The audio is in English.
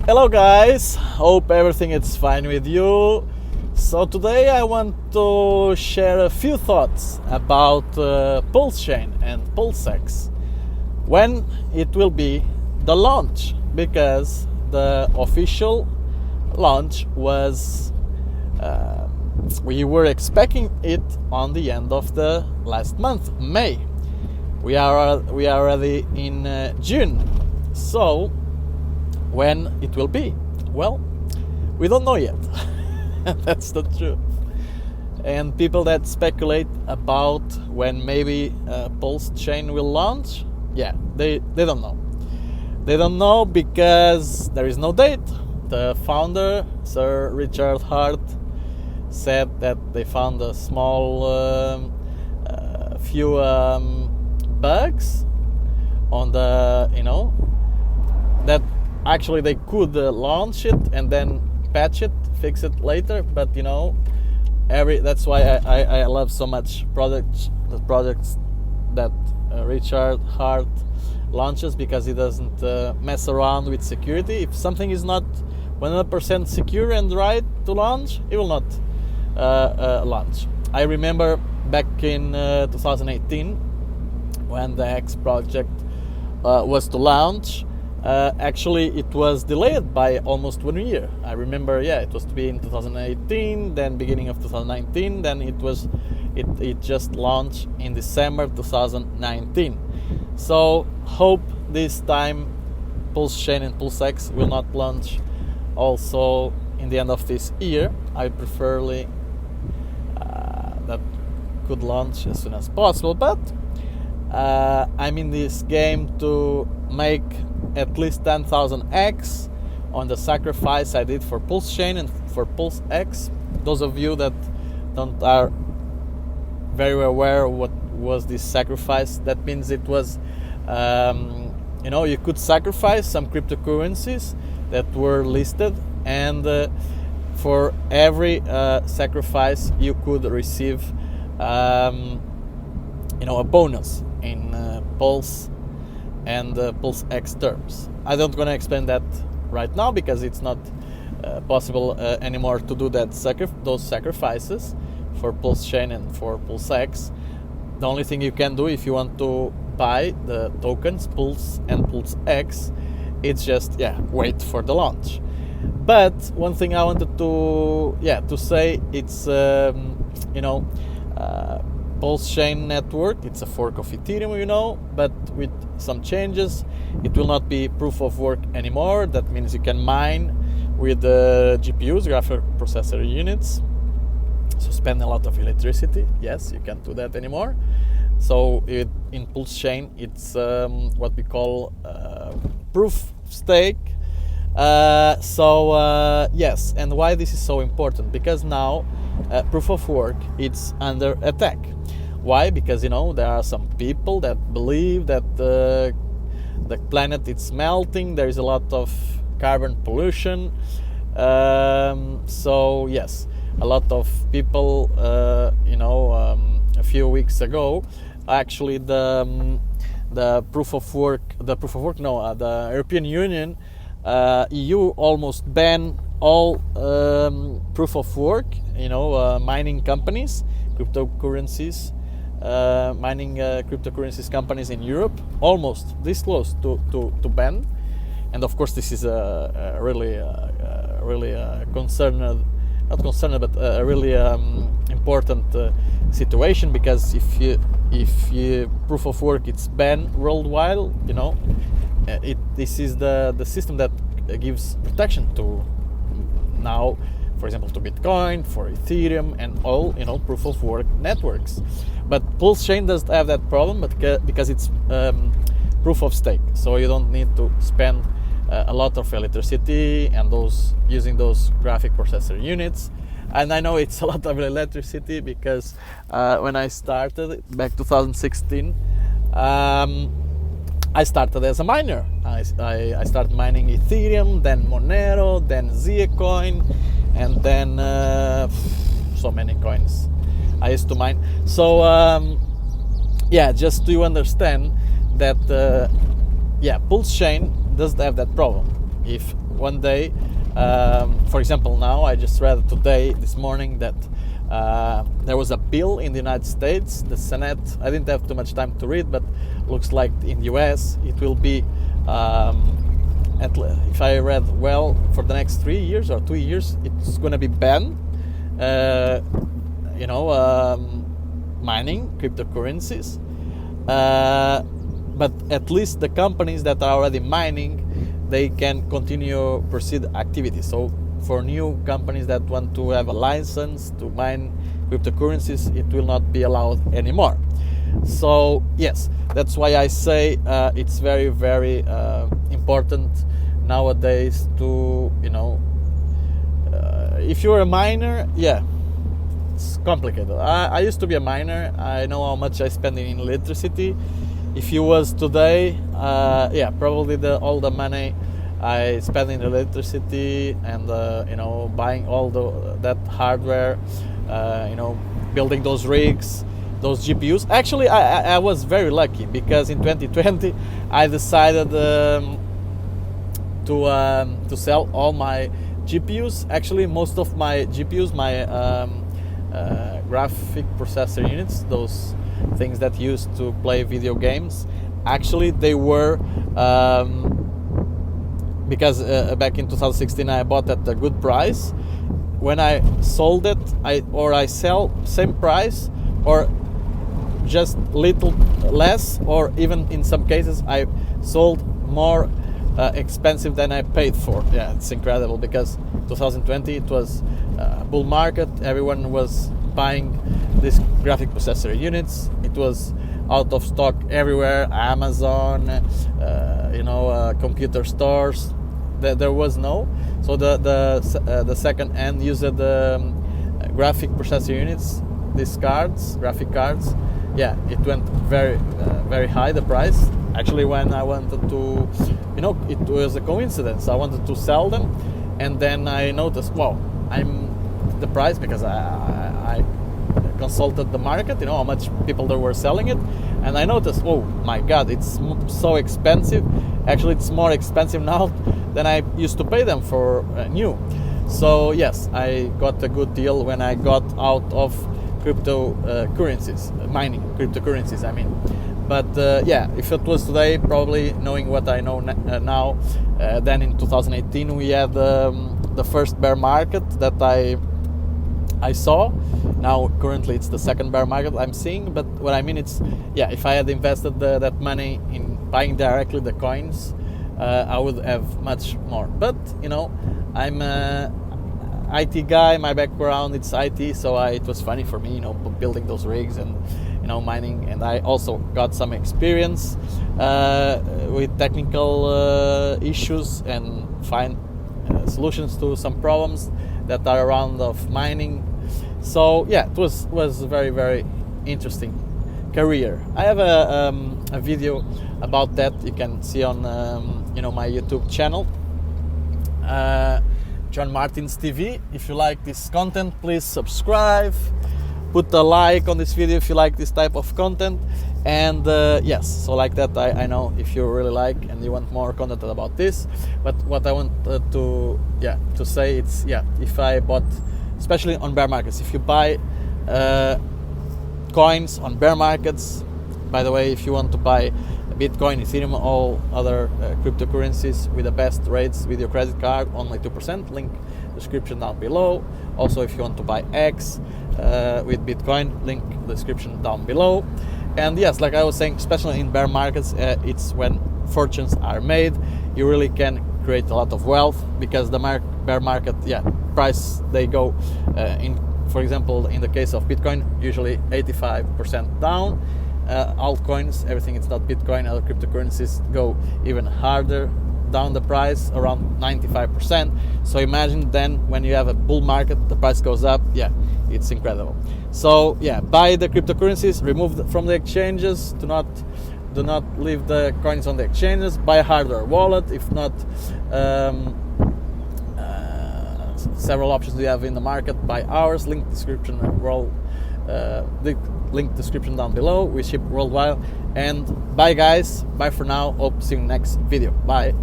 Hello guys, hope everything is fine with you. So today I want to share a few thoughts about PulseChain and PulseX, when it will be the launch, because the official launch was we were expecting it on the end of the last month, May. We are already in June, so when it will be? Well, we don't know yet. That's the truth. And people that speculate about when maybe PulseChain will launch, they don't know. They don't know because there is no date. The founder, Sir Richard Hart, said that they found a small few bugs on the, that actually they could launch it and then patch it, fix it later, but that's why I love so much the products that Richard Hart launches, because he doesn't mess around with security. If something is not 100% secure and right to launch, it will not launch. I remember back in 2018 when the X project was to launch. Actually, it was delayed by almost 1 year. I remember, it was to be in 2018, then beginning of 2019, then it just launched in December 2019. So hope this time PulseChain and PulseX will not launch also in the end of this year. I preferly that could launch as soon as possible, but I'm in this game to make at least 10,000x on the sacrifice I did for PulseChain and for PulseX. Those of you that are very aware of what was this sacrifice, that means it was you could sacrifice some cryptocurrencies that were listed, and for every sacrifice you could receive a bonus in Pulse and PulseX terms. I don't gonna explain that right now because it's not possible anymore to do that those sacrifices for PulseChain and for PulseX. The only thing you can do if you want to buy the tokens Pulse and PulseX, it's just wait for the launch. But one thing I wanted to say, it's PulseChain network, it's a fork of Ethereum, but with some changes. It will not be proof of work anymore. That means you can mine with the GPUs, graphical processor units, so spend a lot of electricity. Yes, you can't do that anymore. So in PulseChain, it's what we call proof of stake. Yes, and why this is so important? Because now proof of work it's under attack. Why? Because there are some people that believe that the planet is melting. There is a lot of carbon pollution. So yes, a lot of people, a few weeks ago, actually the European Union, EU almost banned all proof of work, mining companies, cryptocurrencies, mining cryptocurrencies companies in Europe, almost this close to ban. And of course, this is a really important situation, because if you proof of work it's banned worldwide, this is the system that gives protection to now, for example, to Bitcoin, for Ethereum, and all proof of work networks. But PulseChain doesn't have that problem, but because it's proof of stake, so you don't need to spend a lot of electricity and using those graphic processor units. And I know it's a lot of electricity because when I started back 2016, I started as a miner. I started mining Ethereum, then Monero, then Litecoin, and then so many coins I used to mine. So just to understand that PulseChain doesn't have that problem. if one day, for example, now I just read this morning that there was a bill in the United States, the Senate. I didn't have too much time to read, but looks like in the US it will be, if I read well, for the next 3 years or 2 years, it's going to be banned. Mining cryptocurrencies, but at least the companies that are already mining, they can continue proceed activity. So for new companies that want to have a license to mine cryptocurrencies, it will not be allowed anymore. So yes, that's why I say it's very, very important nowadays to, if you're a miner, it's complicated. I used to be a miner. I know how much I spend in electricity. If you was today, probably all the money I spend in electricity and buying all that hardware, building those rigs, those GPUs. Actually, I was very lucky because in 2020 I decided to sell all my GPUs. Actually, most of my GPUs, my graphic processor units, those things that used to play video games, actually they were because back in 2016 I bought at a good price. When I sold it, I sell same price or just little less, or even in some cases I sold more expensive than I paid for. Yeah, it's incredible because 2020 it was a bull market. Everyone was buying these graphic processor units. It was out of stock everywhere. Amazon, computer stores. There was no. So the second hand used graphic processor units. These cards, graphic cards. Yeah, it went very, very high, the price. Actually, when I wanted to, it was a coincidence. I wanted to sell them, and then I noticed, wow, the price, because I consulted the market, how much people there were selling it, and I noticed, oh my God, it's so expensive. Actually, it's more expensive now than I used to pay them for new. So yes, I got a good deal when I got out of cryptocurrencies, mining cryptocurrencies, I mean. But if it was today, probably knowing what I know now, then in 2018 we had the first bear market that I saw. Now currently it's the second bear market I'm seeing. But what I mean, it's if I had invested that money in buying directly the coins, I would have much more. But I'm IT guy, my background it's IT, so it was funny for me, building those rigs and mining, and I also got some experience with technical issues and find solutions to some problems that are around of mining. So it was very, very interesting career. I have a video about that you can see on my YouTube channel. John Martins TV. If you like this content, please subscribe, put a like on this video if you like this type of content, and so like that I know if you really like and you want more content about this. But what I want to say, it's if I bought, especially on bear markets, if you buy coins on bear markets, by the way, if you want to buy Bitcoin, Ethereum, all other cryptocurrencies with the best rates with your credit card, only 2%, link description down below. Also, if you want to buy X with Bitcoin, link description down below. And yes, like I was saying, especially in bear markets, it's when fortunes are made. You really can create a lot of wealth because the bear market, price, they go for example, in the case of Bitcoin, usually 85% down. Altcoins, everything it's not Bitcoin, other cryptocurrencies go even harder down the price, around 95%. So imagine then when you have a bull market, the price goes up. It's incredible. So buy the cryptocurrencies, remove them from the exchanges. Do not leave the coins on the exchanges. Buy a hardware wallet. If not, several options we have in the market. Buy ours. Link description the link description down below. We ship worldwide. And bye guys, bye for now. Hope to see you in the next video. Bye.